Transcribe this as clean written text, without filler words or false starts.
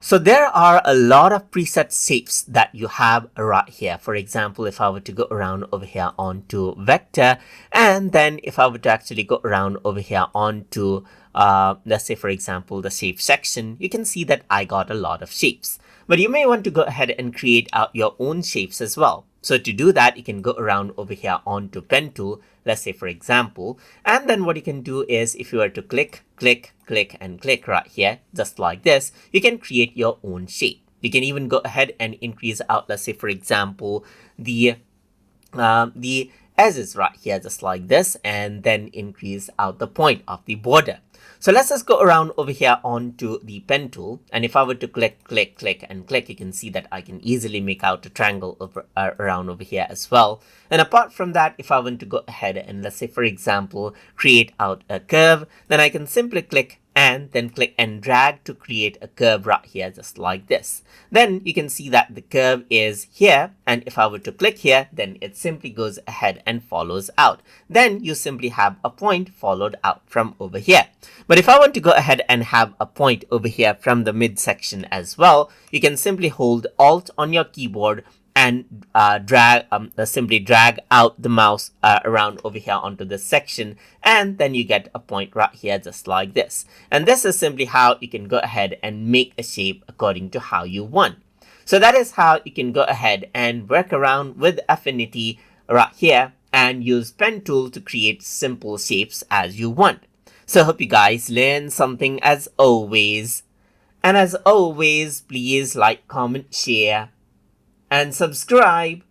So there are a lot of preset shapes that you have right here. For example, if I were to go around over here onto vector, and then if I were to actually go around over here onto, let's say, for example, the shape section, you can see that I got a lot of shapes. But you may want to go ahead and create out your own shapes as well. So to do that, you can go around over here onto pen tool, let's say for example, and then what you can do is if you were to click and click right here, just like this, you can create your own shape. You can even go ahead and increase out, let's say for example, the edges right here, just like this, and then increase out the point of the border. So let's just go around over here onto the pen tool. And if I were to click, and click, you can see that I can easily make out a triangle over, around over here as well. And apart from that, if I want to go ahead and let's say, for example, create out a curve, then I can simply click and then click and drag to create a curve right here, just like this. Then you can see that the curve is here. And if I were to click here, then it simply goes ahead and follows out. Then you simply have a point followed out from over here. But if I want to go ahead and have a point over here from the midsection as well, you can simply hold Alt on your keyboard and simply drag out the mouse around over here onto this section, and then you get a point right here, just like this. And this is simply how you can go ahead and make a shape according to how you want. So that is how you can go ahead and work around with Affinity right here and use pen tool to create simple shapes as you want. So I hope you guys learned something as always. And as always, please like, comment, share, and subscribe.